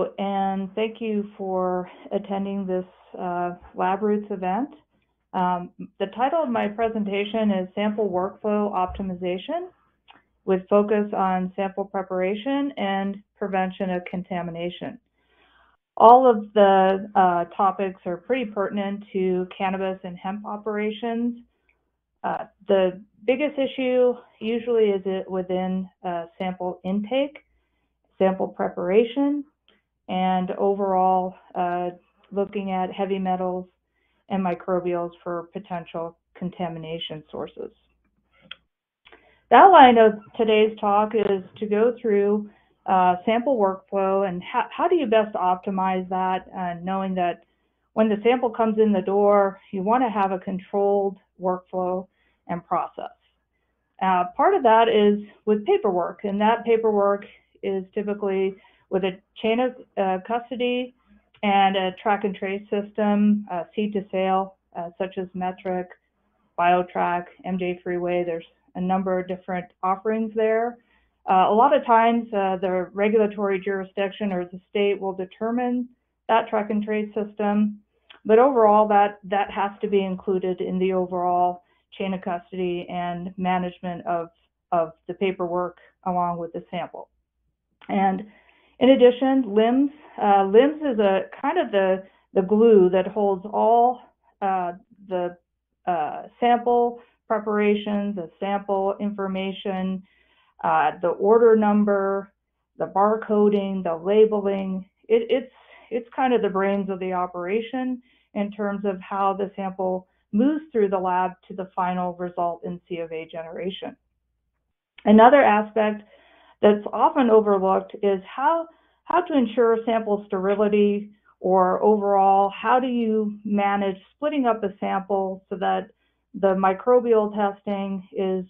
Hello, and thank you for attending this LabRoots event. The title of my presentation is Sample Workflow Optimization with focus on sample preparation and prevention of contamination. All of the topics are pretty pertinent to cannabis and hemp operations. The biggest issue usually is within sample intake, sample preparation, and overall looking at heavy metals and microbials for potential contamination sources. The outline of today's talk is to go through sample workflow and how do you best optimize that, knowing that when the sample comes in the door, you want to have a controlled workflow and process. Part of that is with paperwork, and that paperwork is typically with a chain of custody and a track and trace system, seed to sale, such as Metric, BioTrack, MJ Freeway. There's a number of different offerings there. A lot of times the regulatory jurisdiction or the state will determine that track and trace system, but overall that has to be included in the overall chain of custody and management of the paperwork along with the sample. And in addition, LIMS. LIMS is a kind of the glue that holds all the sample preparation, the sample information, the order number, the barcoding, the labeling. It's kind of the brains of the operation in terms of how the sample moves through the lab to the final result in C of A generation. Another aspect that's often overlooked is how to ensure sample sterility, or overall, how do you manage splitting up a sample so that the microbial testing is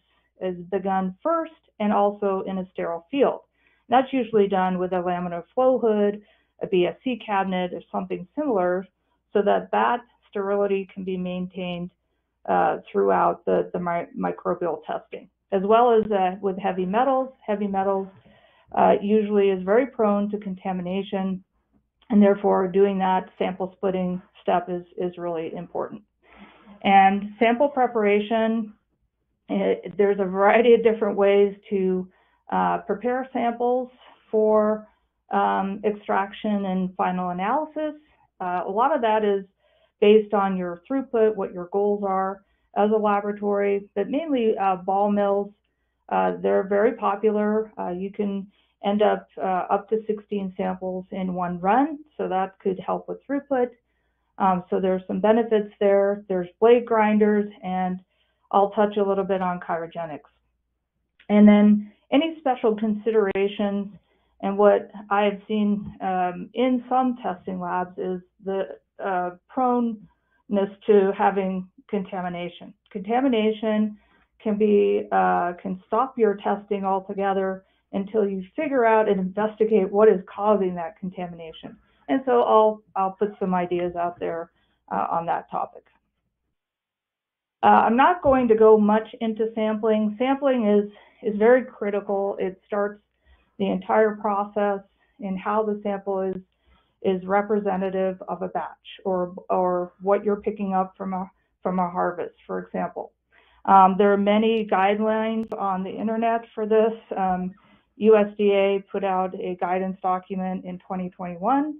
begun first and also in a sterile field. That's usually done with a laminar flow hood, a BSC cabinet, or something similar, so that sterility can be maintained throughout the microbial testing. As well as with heavy metals. Heavy metals usually is very prone to contamination, and therefore doing that sample splitting step is really important. And sample preparation, there's a variety of different ways to prepare samples for extraction and final analysis. A lot of that is based on your throughput, what your goals are as a laboratory, but mainly ball mills. They're very popular. You can end up to 16 samples in one run, so that could help with throughput. So there's some benefits there. There's blade grinders, and I'll touch a little bit on cryogenics. And then any special considerations, and what I've seen in some testing labs is the proneness to having contamination. Contamination can stop your testing altogether until you figure out and investigate what is causing that contamination. And so I'll put some ideas out there on that topic. I'm not going to go much into sampling. Sampling is very critical. It starts the entire process in how the sample is representative of a batch or what you're picking up from a harvest, for example. There are many guidelines on the internet for this. USDA put out a guidance document in 2021.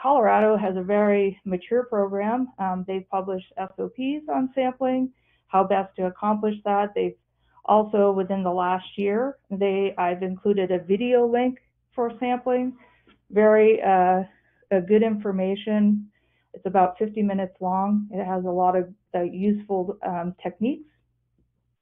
Colorado has a very mature program. They've published SOPs on sampling, how best to accomplish that. They've also, within the last year, I've included a video link for sampling. Very good information. It's about 50 minutes long. It has a lot of useful techniques.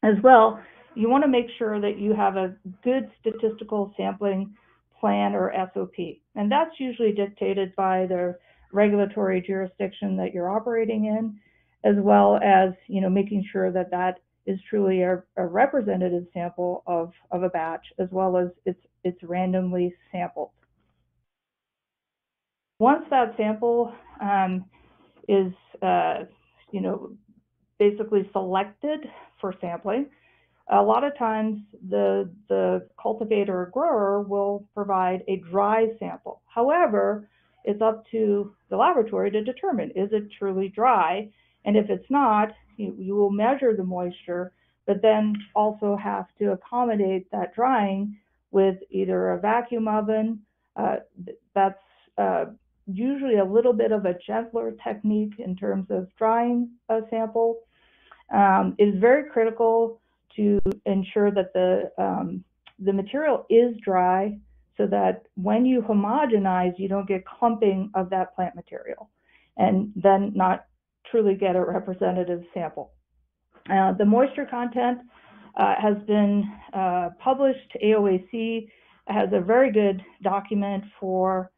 As well, you want to make sure that you have a good statistical sampling plan or SOP. And that's usually dictated by the regulatory jurisdiction that you're operating in, as well as making sure that that is truly a representative sample of a batch, as well as it's randomly sampled. Once that sample is basically selected for sampling, a lot of times the cultivator or grower will provide a dry sample. However, it's up to the laboratory to determine, is it truly dry? And if it's not, you will measure the moisture, but then also have to accommodate that drying with either a vacuum oven. That's usually a little bit of a gentler technique in terms of drying a sample. It is very critical to ensure that the material is dry so that when you homogenize, you don't get clumping of that plant material and then not truly get a representative sample. The moisture content has been published. AOAC has a very good document for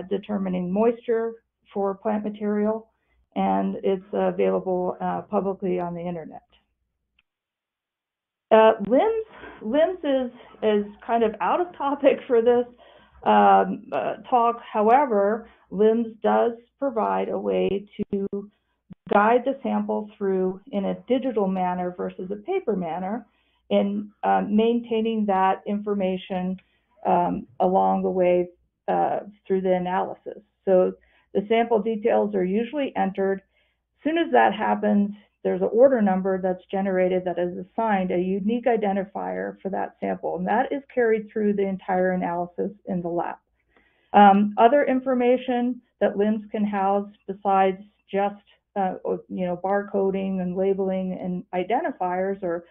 determining moisture for plant material, and it's available publicly on the internet. LIMS is kind of out of topic for this talk. However, LIMS does provide a way to guide the sample through in a digital manner versus a paper manner in maintaining that information along the way through the analysis. So the sample details are usually entered. As soon as that happens, there's an order number that's generated that is assigned a unique identifier for that sample, and that is carried through the entire analysis in the lab. Other information that LIMS can house besides just barcoding and labeling and identifiers or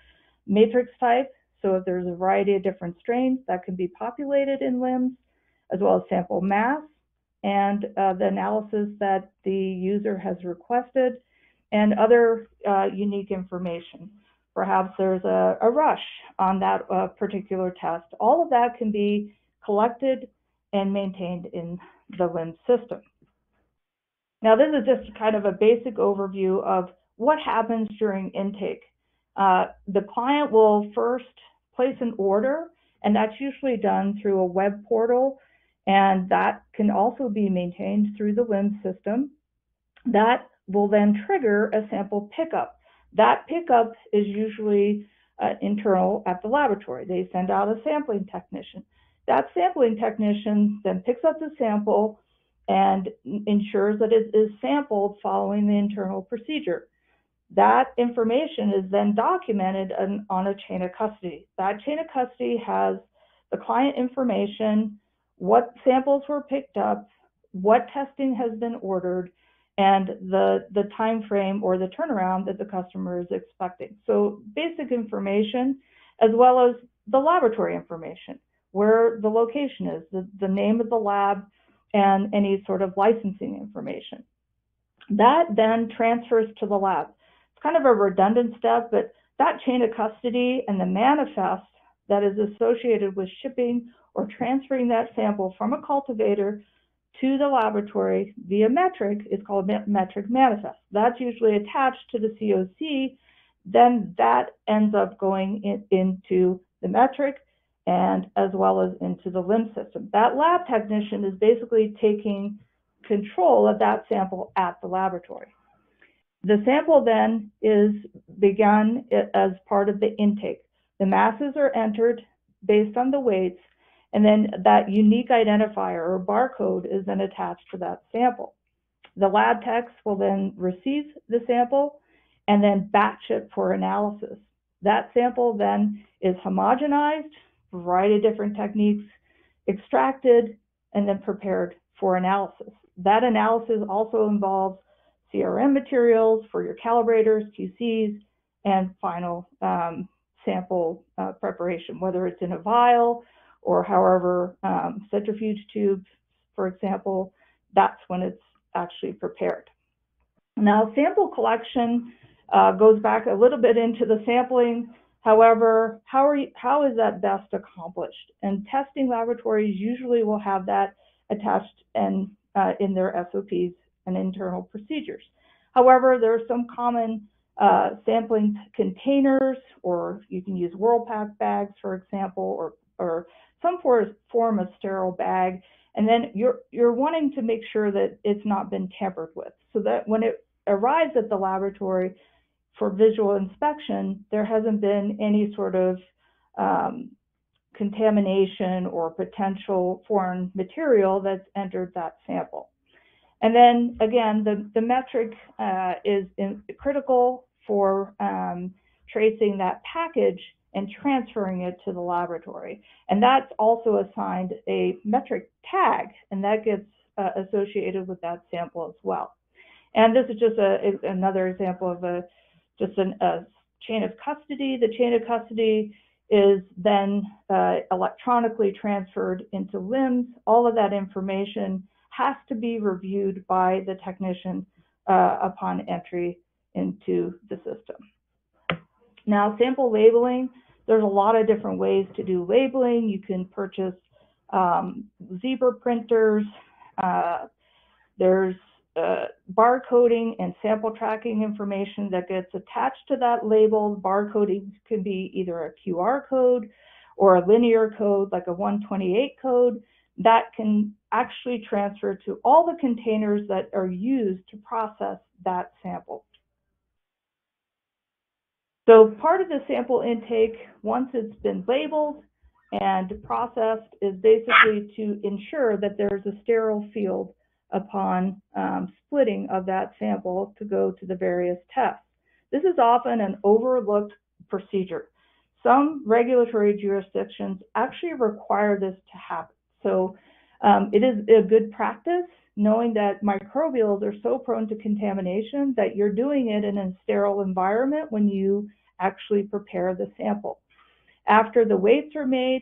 matrix type. So if there's a variety of different strains that can be populated in LIMS, as well as sample mass and the analysis that the user has requested, and other unique information. Perhaps there's a rush on that particular test. All of that can be collected and maintained in the LIMS system. Now, this is just kind of a basic overview of what happens during intake. The client will first place an order, and that's usually done through a web portal, and that can also be maintained through the LIMS system. That will then trigger a sample pickup. That pickup is usually internal at the laboratory. They send out a sampling technician. That sampling technician then picks up the sample and ensures that it is sampled following the internal procedure. That information is then documented on a chain of custody. That chain of custody has the client information, what samples were picked up, what testing has been ordered, and the time frame or the turnaround that the customer is expecting. So basic information, as well as the laboratory information, where the location is, the name of the lab, and any sort of licensing information. That then transfers to the lab. It's kind of a redundant step, but that chain of custody and the manifest that is associated with shipping or transferring that sample from a cultivator to the laboratory via metric is called metric manifest. That's usually attached to the COC. Then that ends up going into the metric and as well as into the LIMS system. That lab technician is basically taking control of that sample at the laboratory. The sample then is begun as part of the intake. The masses are entered based on the weights, and then that unique identifier or barcode is then attached to that sample. The lab techs will then receive the sample and then batch it for analysis. That sample then is homogenized, a variety of different techniques, extracted, and then prepared for analysis. That analysis also involves CRM materials for your calibrators, QCs, and final sample preparation, whether it's in a vial or however centrifuge tubes, for example, that's when it's actually prepared. Now, sample collection goes back a little bit into the sampling. However, how is that best accomplished? And testing laboratories usually will have that attached and in their SOPs and internal procedures. However, there are some common sampling containers, or you can use Whirlpack bags, for example, or some form of sterile bag. And then you're wanting to make sure that it's not been tampered with, so that when it arrives at the laboratory, for visual inspection, there hasn't been any sort of contamination or potential foreign material that's entered that sample. And then again, the metric is critical for tracing that package and transferring it to the laboratory. And that's also assigned a metric tag, and that gets associated with that sample as well. And this is just another example of a chain of custody. The chain of custody is then electronically transferred into LIMS. All of that information has to be reviewed by the technician upon entry into the system. Now, sample labeling, there's a lot of different ways to do labeling. You can purchase zebra printers. There's barcoding and sample tracking information that gets attached to that label. Barcoding can be either a QR code or a linear code, like a 128 code, that can actually transfer to all the containers that are used to process that sample. So part of the sample intake, once it's been labeled and processed, is basically to ensure that there's a sterile field upon splitting of that sample to go to the various tests. This is often an overlooked procedure. Some regulatory jurisdictions actually require this to happen. So it is a good practice, knowing that microbials are so prone to contamination that you're doing it in a sterile environment when you actually prepare the sample. After the weights are made,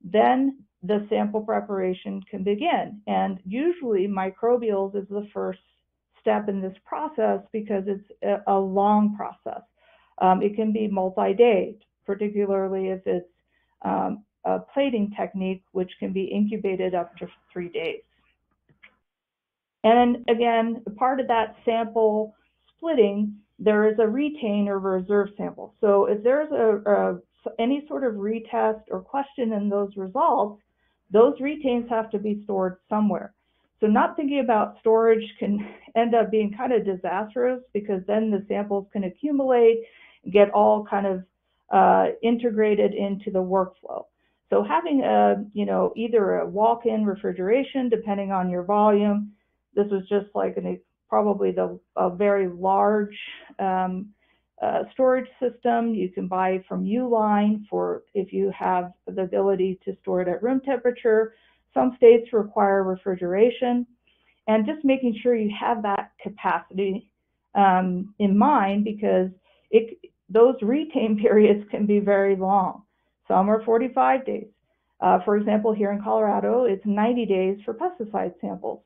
then the sample preparation can begin. And usually microbials is the first step in this process because it's a long process. It can be multi-day, particularly if it's a plating technique, which can be incubated up to 3 days. And again, part of that sample splitting, there is a retain or reserve sample. So if there's any sort of retest or question in those results, those retains have to be stored somewhere. So not thinking about storage can end up being kind of disastrous, because then the samples can accumulate and get all kind of integrated into the workflow. So having either a walk-in refrigeration, depending on your volume. This was just like probably a very large storage system you can buy from Uline for if you have the ability to store it at room temperature. Some states require refrigeration, and just making sure you have that capacity in mind, because those retain periods can be very long. Some are 45 days. For example, here in Colorado, it's 90 days for pesticide samples.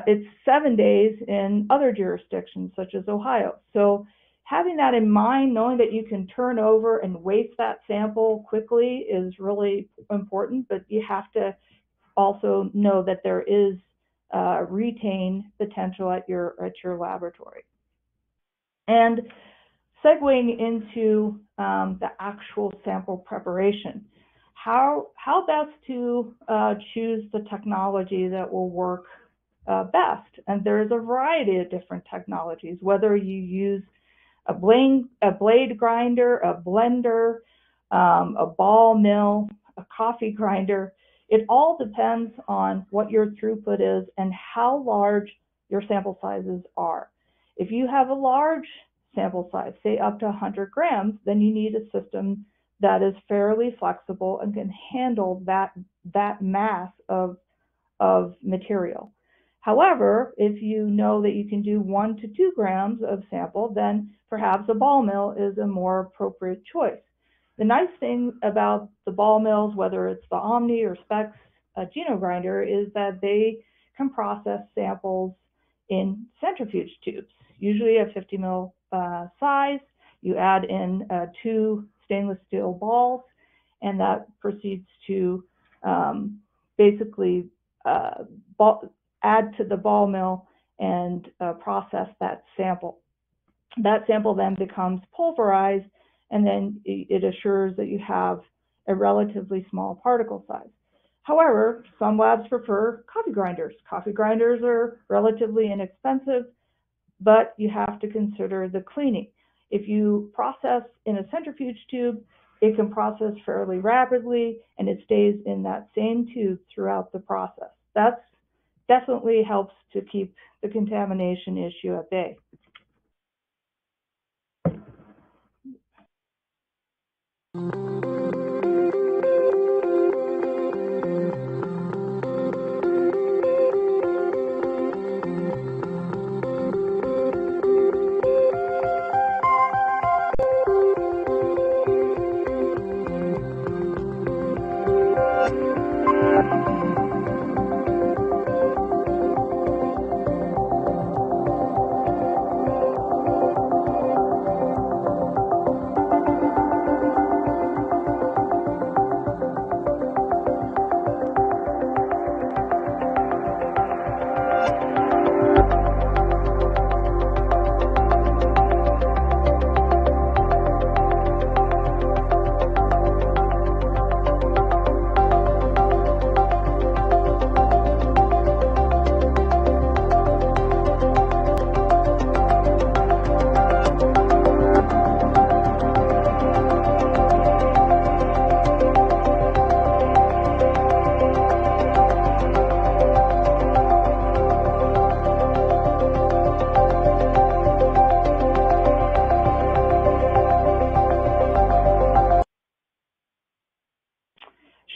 It's 7 days in other jurisdictions, such as Ohio. So having that in mind, knowing that you can turn over and waste that sample quickly is really important, but you have to also know that there is retain potential at your laboratory. And segueing into the actual sample preparation, how best to choose the technology that will work best. And there's a variety of different technologies, whether you use a blade grinder, a blender, a ball mill, a coffee grinder. It all depends on what your throughput is and how large your sample sizes are. If you have a large sample size, say up to 100 grams, then you need a system that is fairly flexible and can handle that mass of material. However, if you know that you can do 1 to 2 grams of sample, then perhaps a ball mill is a more appropriate choice. The nice thing about the ball mills, whether it's the Omni or Specs Geno grinder, is that they can process samples in centrifuge tubes, usually a 50 mil size. You add in 2 stainless steel balls, and that proceeds to basically add to the ball mill and process that sample. That sample then becomes pulverized, and then it assures that you have a relatively small particle size. However, some labs prefer coffee grinders. Coffee grinders are relatively inexpensive, but you have to consider the cleaning. If you process in a centrifuge tube, it can process fairly rapidly and it stays in that same tube throughout the process. That definitely helps to keep the contamination issue at bay.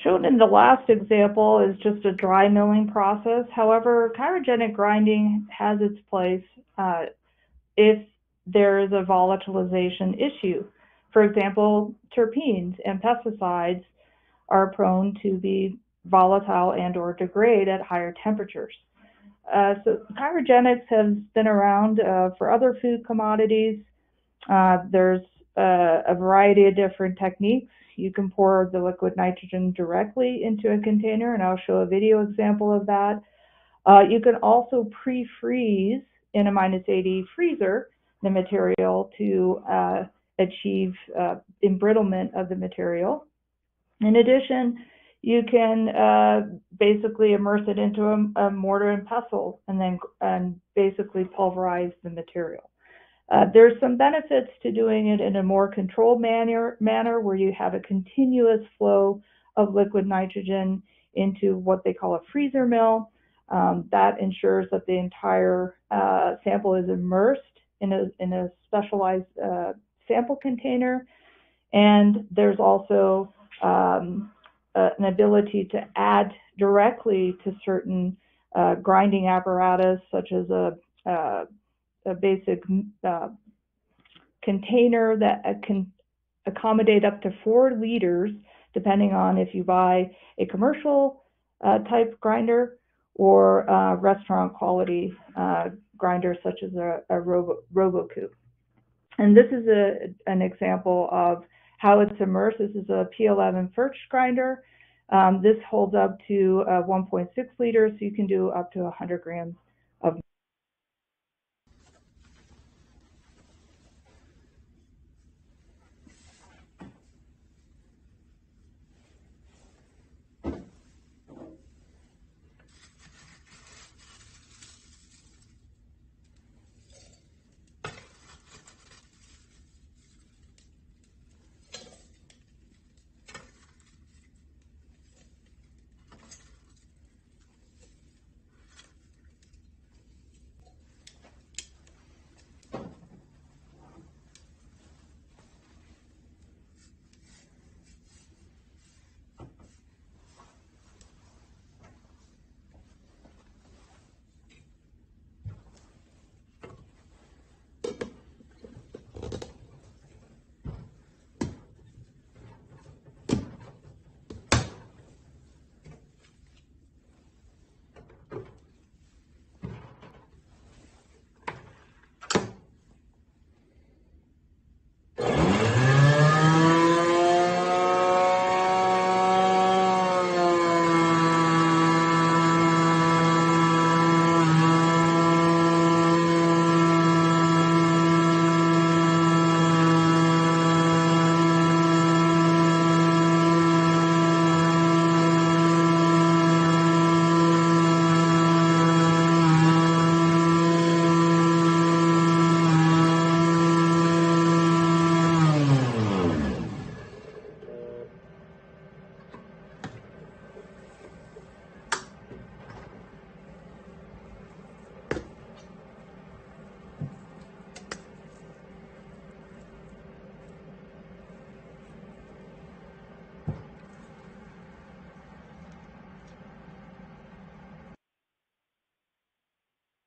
Shown in the last example is just a dry milling process. However, chirogenic grinding has its place if there is a volatilization issue. For example, terpenes and pesticides are prone to be volatile and or degrade at higher temperatures. So chirogenics has been around for other food commodities. There's a variety of different techniques. You can pour the liquid nitrogen directly into a container, and I'll show a video example of that. You can also pre-freeze in a -80 freezer the material to achieve embrittlement of the material. In addition, you can basically immerse it into a mortar and pestle and then basically pulverize the material. There's some benefits to doing it in a more controlled manner where you have a continuous flow of liquid nitrogen into what they call a freezer mill. That ensures that the entire sample is immersed in a specialized sample container. And there's also an ability to add directly to certain grinding apparatus, such as a basic container that can accommodate up to 4 liters, depending on if you buy a commercial type grinder or restaurant quality grinder, such as a RoboCoupe. And this is an example of how it's immersed. This is a P11 Furch grinder. This holds up to 1.6 liters, so you can do up to 100 grams of.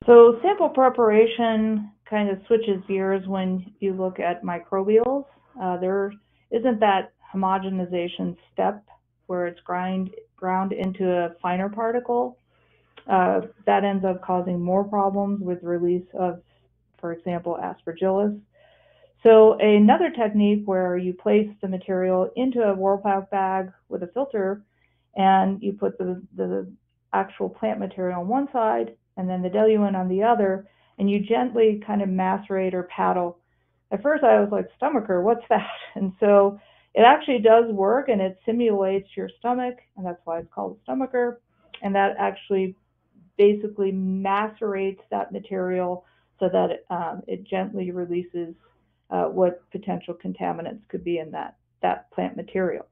So sample preparation kind of switches gears when you look at microbials. There isn't that homogenization step where it's ground into a finer particle. That ends up causing more problems with release of, for example, aspergillus. So another technique where you place the material into a Whirlpac bag with a filter and you put the actual plant material on one side and then the diluent on the other, and you gently kind of macerate or paddle. At first I was like, stomacher, what's that? And so it actually does work, and it simulates your stomach, and that's why it's called a stomacher. And that actually basically macerates that material so that it gently releases what potential contaminants could be in that plant material.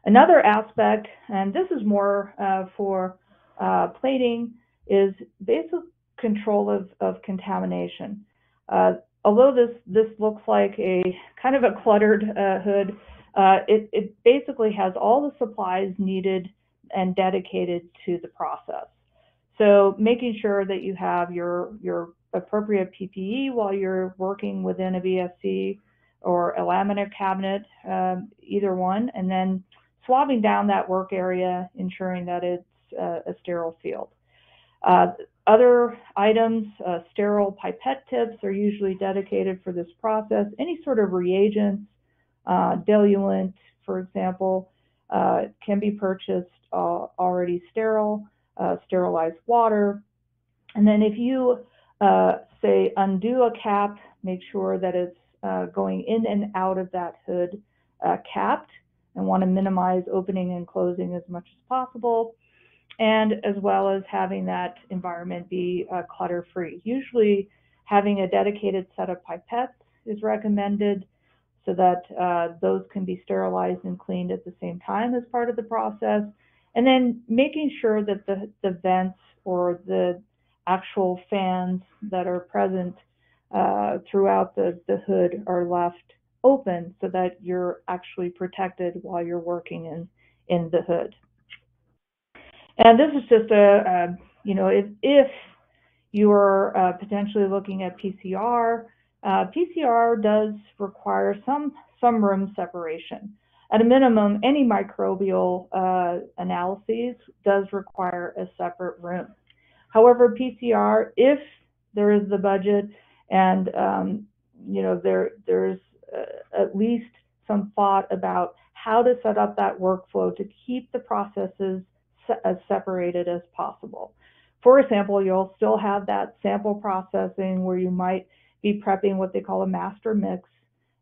Another aspect, and this is more for plating, is basic control of contamination. Although this looks like a kind of a cluttered hood, it basically has all the supplies needed and dedicated to the process. So making sure that you have your appropriate PPE while you're working within a VSC or a laminate cabinet, either one, and then swabbing down that work area, ensuring that it's a sterile field. Other items, sterile pipette tips are usually dedicated for this process. Any sort of reagents, diluent, for example, can be purchased already sterile, sterilized water. And then if you, say, undo a cap, make sure that it's going in and out of that hood capped, and want to minimize opening and closing as much as possible, and as well as having that environment be clutter-free. Usually having a dedicated set of pipettes is recommended so that those can be sterilized and cleaned at the same time as part of the process. And then making sure that the vents or the actual fans that are present throughout the hood are left open so that you're actually protected while you're working in the hood. And this is just if you're potentially looking at PCR, PCR does require some room separation. At a minimum, any microbial analyses does require a separate room. However, PCR, if there is the budget and there's at least some thought about how to set up that workflow to keep the processes as separated as possible. For example, you'll still have that sample processing where you might be prepping what they call a master mix.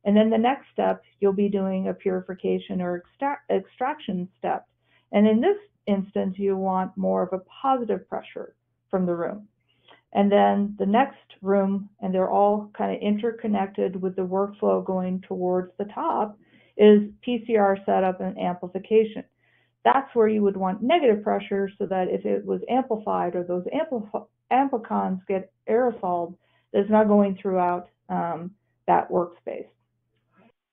And then the next step, you'll be doing a purification or extraction step. And in this instance, you want more of a positive pressure from the room. And then the next room, and they're all kind of interconnected with the workflow going towards the top, is PCR setup and amplification. That's where you would want negative pressure so that if it was amplified or those amplicons get aerosoled, it's not going throughout that workspace.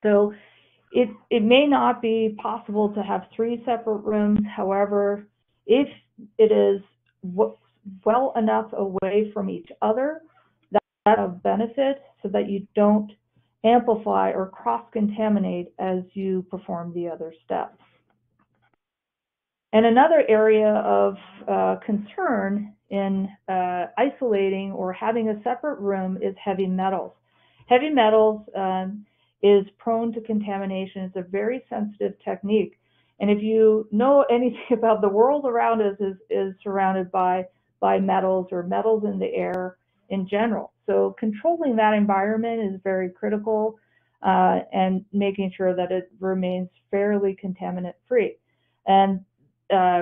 So it may not be possible to have 3 separate rooms. However, if it is well enough away from each other, that's a benefit so that you don't amplify or cross-contaminate as you perform the other steps. And another area of concern in isolating or having a separate room is heavy metals. Heavy metals is prone to contamination. It's a very sensitive technique. And if you know anything about the world around us is surrounded by metals or metals in the air in general. So controlling that environment is very critical and making sure that it remains fairly contaminant free. And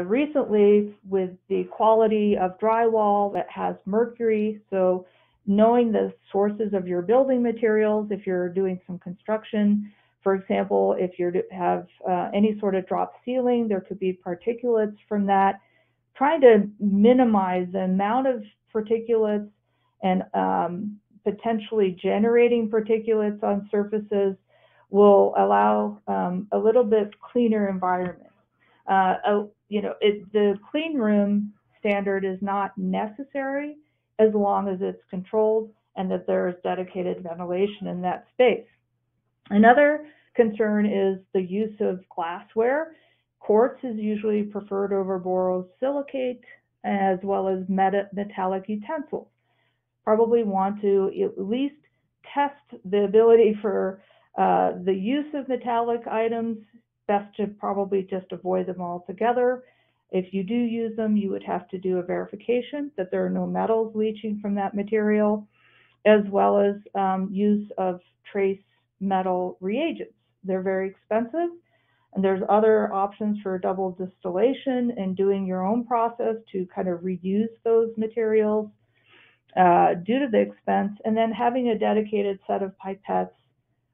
recently, with the quality of drywall that has mercury, so knowing the sources of your building materials, if you're doing some construction, for example, if you have any sort of drop ceiling, there could be particulates from that. Trying to minimize the amount of particulates and potentially generating particulates on surfaces will allow a little bit cleaner environment. The clean room standard is not necessary as long as it's controlled and that there is dedicated ventilation in that space. Another concern is the use of glassware. Quartz is usually preferred over borosilicate as well as metallic utensils. Probably want to at least test the ability for the use of metallic items. Best to probably just avoid them altogether. If you do use them, you would have to do a verification that there are no metals leaching from that material, as well as use of trace metal reagents. They're very expensive, and there's other options for double distillation and doing your own process to kind of reuse those materials due to the expense, and then having a dedicated set of pipettes,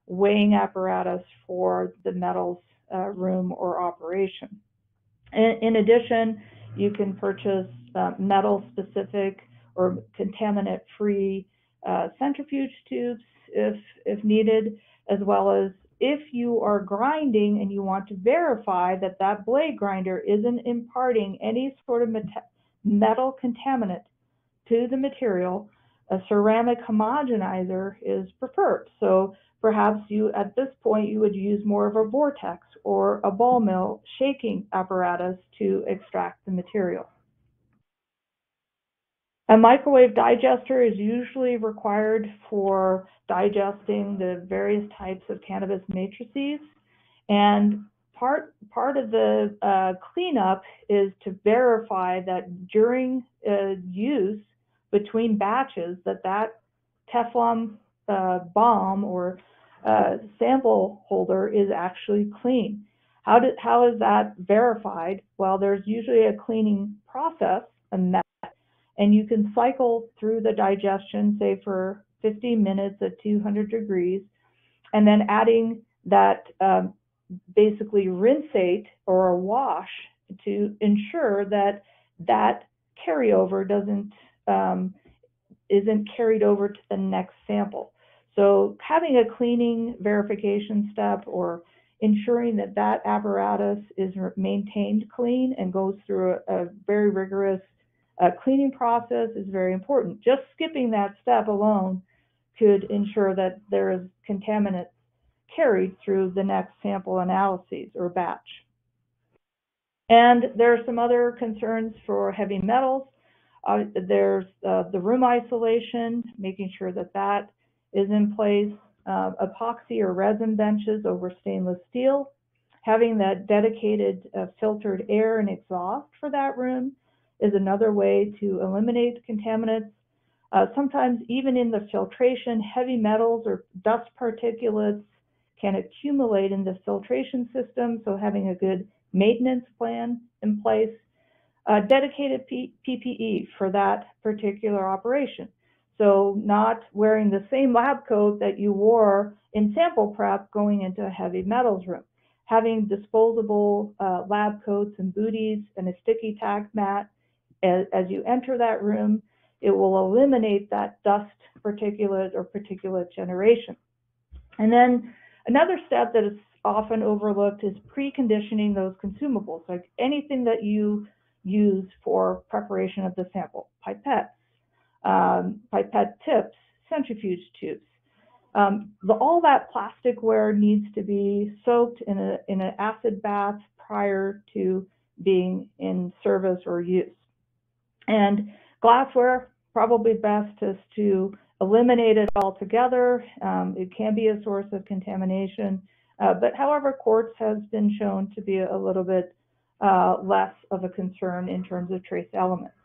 weighing apparatus for the metals room or operation. In addition, you can purchase metal-specific or contaminant-free centrifuge tubes if needed, as well as if you are grinding and you want to verify that that blade grinder isn't imparting any sort of metal contaminant to the material, a ceramic homogenizer is preferred. So perhaps at this point, you would use more of a vortex or a ball mill shaking apparatus to extract the material. A microwave digester is usually required for digesting the various types of cannabis matrices, and part of the cleanup is to verify that during use between batches that Teflon bomb or sample holder is actually clean. How is that verified? Well, there's usually a cleaning process, a method, and you can cycle through the digestion, say for 50 minutes at 200 degrees, and then adding that basically rinsate or a wash to ensure that that carryover isn't carried over to the next sample. So having a cleaning verification step or ensuring that that apparatus is maintained clean and goes through a very rigorous cleaning process is very important. Just skipping that step alone could ensure that there is contaminant carried through the next sample analyses or batch. And there are some other concerns for heavy metals. There's the room isolation, making sure that that is in place, epoxy or resin benches over stainless steel, having that dedicated filtered air and exhaust for that room is another way to eliminate contaminants. Sometimes even in the filtration, heavy metals or dust particulates can accumulate in the filtration system, so having a good maintenance plan in place. Dedicated PPE for that particular operation. So not wearing the same lab coat that you wore in sample prep going into a heavy metals room. Having disposable lab coats and booties and a sticky tack mat as you enter that room, it will eliminate that dust particulate or particulate generation. And then another step that is often overlooked is preconditioning those consumables, like anything that you use for preparation of the sample, pipettes, pipette tips, centrifuge tubes. All that plasticware needs to be soaked in an acid bath prior to being in service or use. And glassware, probably best is to eliminate it altogether. It can be a source of contamination, but however, quartz has been shown to be a little bit less of a concern in terms of trace elements.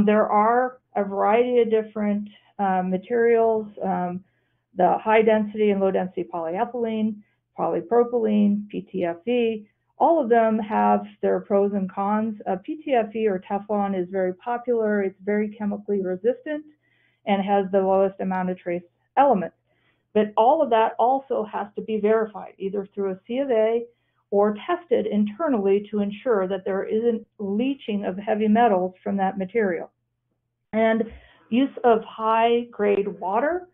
There are a variety of different materials, the high density and low density polyethylene, polypropylene, PTFE, all of them have their pros and cons. PTFE or Teflon is very popular. It's very chemically resistant and has the lowest amount of trace elements. But all of that also has to be verified, either through a C of A or tested internally to ensure that there isn't leaching of heavy metals from that material. And use of high-grade water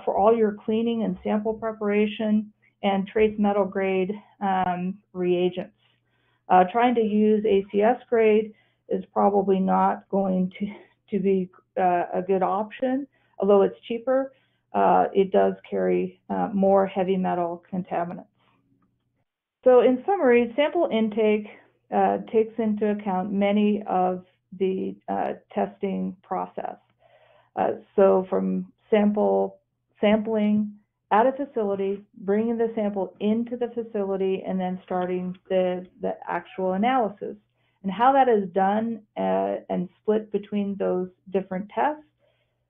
for all your cleaning and sample preparation, and trace metal grade reagents. Trying to use ACS grade is probably not going to be a good option. Although it's cheaper, it does carry more heavy metal contaminants. So in summary, sample intake takes into account many of the testing process. So from sampling at a facility, bringing the sample into the facility, and then starting the actual analysis. And how that is done and split between those different tests,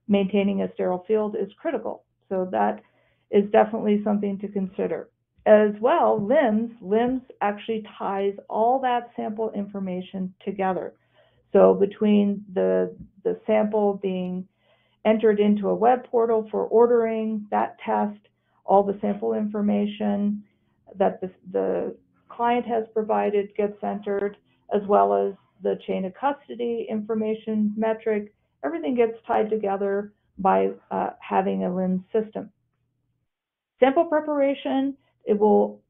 maintaining a sterile field, is critical. So that is definitely something to consider. As well, LIMS actually ties all that sample information together. So between the sample being entered into a web portal for ordering that test, all the sample information that the client has provided gets entered, as well as the chain of custody information metric. Everything gets tied together by having a LIMS system. Sample preparation, it will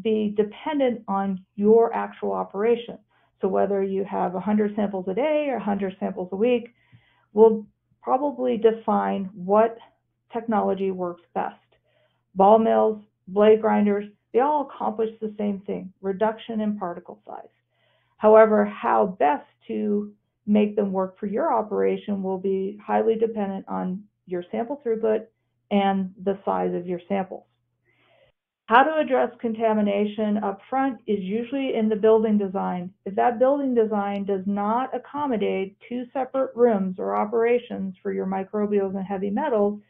be dependent on your actual operation. So whether you have 100 samples a day or 100 samples a week will probably define what technology works best. Ball mills, blade grinders, they all accomplish the same thing, reduction in particle size. However, how best to make them work for your operation will be highly dependent on your sample throughput and the size of your samples. How to address contamination up front is usually in the building design. If that building design does not accommodate two separate rooms or operations for your microbials and heavy metals,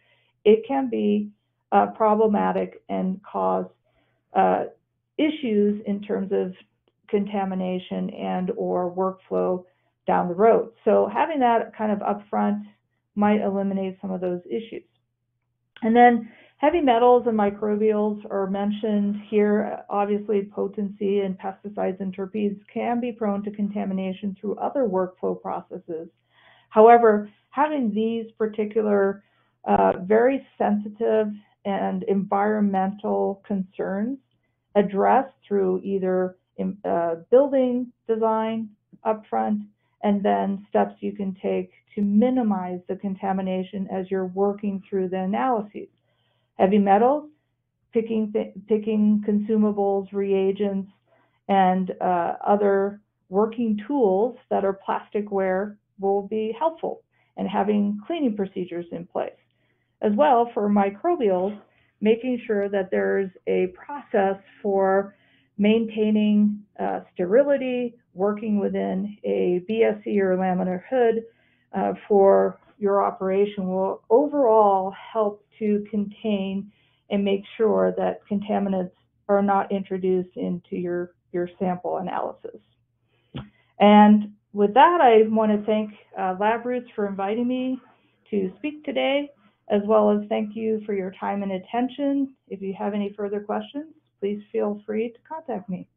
it can be problematic and cause issues in terms of contamination and or workflow down the road. So having that kind of upfront might eliminate some of those issues. And then heavy metals and microbials are mentioned here. Obviously, potency and pesticides and terpenes can be prone to contamination through other workflow processes. However, having these particular very sensitive and environmental concerns addressed through either building design upfront and then steps you can take to minimize the contamination as you're working through the analyses. Heavy metals, picking consumables, reagents, and other working tools that are plasticware will be helpful, and having cleaning procedures in place. As well, for microbials, making sure that there's a process for maintaining sterility, working within a BSE or laminar hood for your operation will overall help to contain and make sure that contaminants are not introduced into your sample analysis. And with that, I want to thank LabRoots for inviting me to speak today, as well as thank you for your time and attention. If you have any further questions, please feel free to contact me.